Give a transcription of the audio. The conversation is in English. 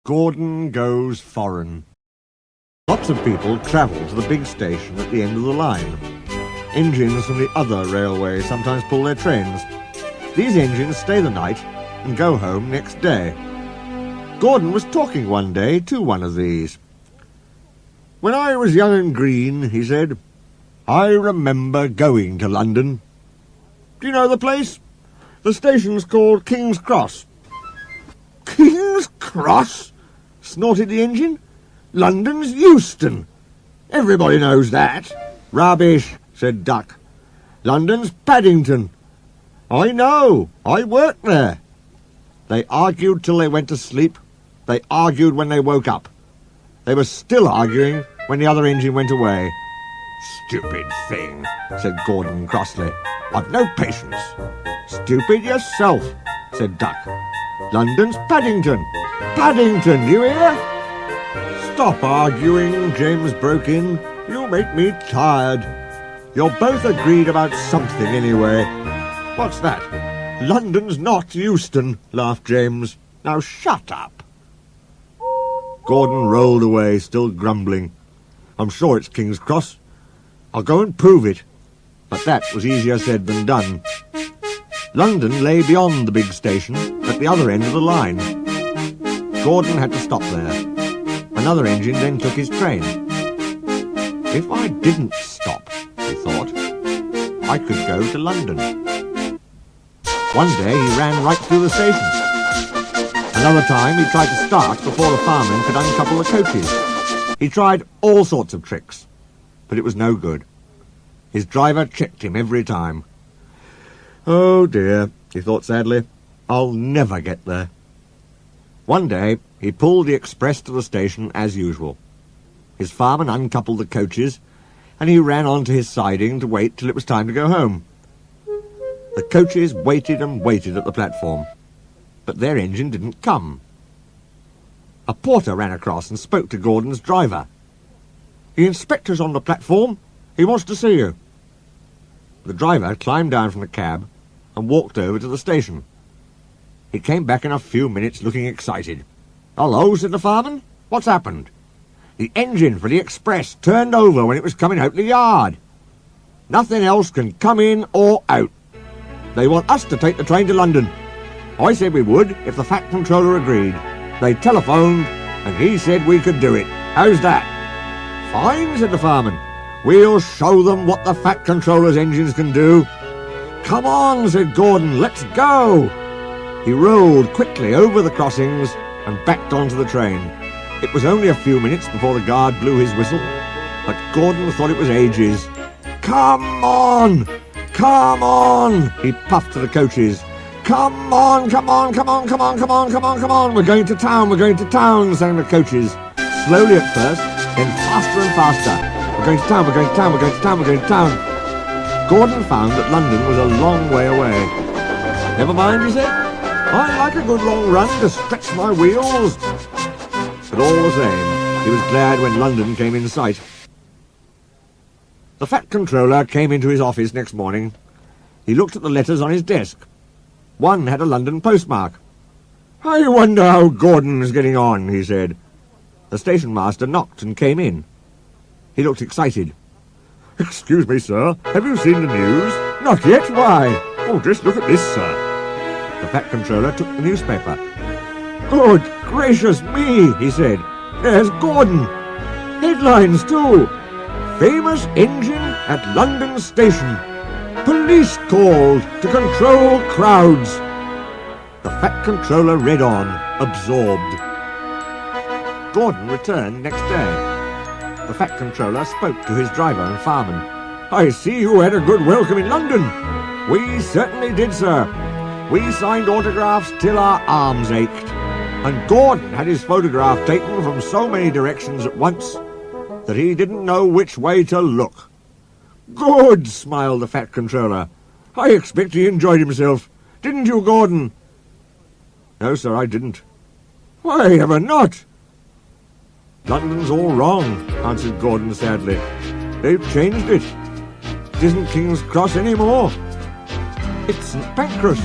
Gordon goes foreign. Lots of people travel to the big station at the end of the line. Engines from the other railway sometimes pull their trains. These engines stay the night and go home next day. Gordon was talking one day to one of these. "When I was young and green," he said, "I remember going to London. Do you know the place? The station's called King's Cross." "King's Cross?" snorted the engine. "London's Euston. Everybody knows that." "Rubbish," said Duck. "London's Paddington." "I know. I worked there." They argued till they went to sleep. They argued when they woke up. They were still arguing when the other engine went away. "Stupid thing," said Gordon crossly. "I've no patience." "Stupid yourself," said Duck. "London's Paddington. Paddington, do you hear?" "Stop arguing," James broke in. "You make me tired. You're both agreed about something anyway." "What's that?" "London's not Euston," laughed James. "Now shut up." Gordon rolled away, still grumbling. "I'm sure it's King's Cross. I'll go and prove it." But that was easier said than done. London lay beyond the big station, at the other end of the line. Gordon had to stop there. Another engine then took his train. "If I didn't stop," he thought, "I could go to London." One day he ran right through the station. Another time he tried to start before the fireman could uncouple the coaches. He tried all sorts of tricks, but it was no good. His driver checked him every time. "Oh dear," he thought sadly, "I'll never get there." One day he pulled the express to the station as usual. His fireman uncoupled the coaches, and he ran on to his siding to wait till it was time to go home. The coaches waited and waited at the platform, but their engine didn't come. A porter ran across and spoke to Gordon's driver. "The inspector's on the platform. He wants to see you." The driver climbed down from the cab and walked over to the station. He came back in a few minutes looking excited. "Hello," said the fireman. "What's happened?" "The engine for the express turned over when it was coming out the yard. Nothing else can come in or out. They want us to take the train to London. I said we would if the Fat Controller agreed. They telephoned and he said we could do it. How's that?" "Fine," said the fireman. "We'll show them what the Fat Controller's engines can do." "Come on," said Gordon, "let's go." He rolled quickly over the crossings and backed onto the train. It was only a few minutes before the guard blew his whistle, but Gordon thought it was ages. "Come on! Come on!" he puffed to the coaches. "Come on, come on, come on, come on, come on, come on, come on! We're going to town, we're going to town," sang the coaches. Slowly at first, then faster and faster. "We're going to town, we're going to town, we're going to town, we're going to town." Gordon found that London was a long way away. "Never mind," he said. "I like a good long run to stretch my wheels." But all the same, he was glad when London came in sight. The Fat Controller came into his office next morning. He looked at the letters on his desk. One had a London postmark. "I wonder how Gordon's getting on," he said. The station master knocked and came in. He looked excited. "Excuse me, sir, have you seen the news?" "Not yet, why?" "Oh, just look at this, sir." The Fat Controller took the newspaper. "Good gracious me," he said. "There's Gordon. Headlines, too. Famous engine at London Station. Police called to control crowds." The Fat Controller read on, absorbed. Gordon returned next day. The Fat Controller spoke to his driver and fireman. "I see you had a good welcome in London." "We certainly did, sir. We signed autographs till our arms ached. And Gordon had his photograph taken from so many directions at once that he didn't know which way to look." "Good," smiled the Fat Controller. "I expect he enjoyed himself. Didn't you, Gordon?" "No, sir, I didn't." "Why ever not?" "London's all wrong," answered Gordon sadly. "They've changed it. It isn't King's Cross any more. It's St. Pancras."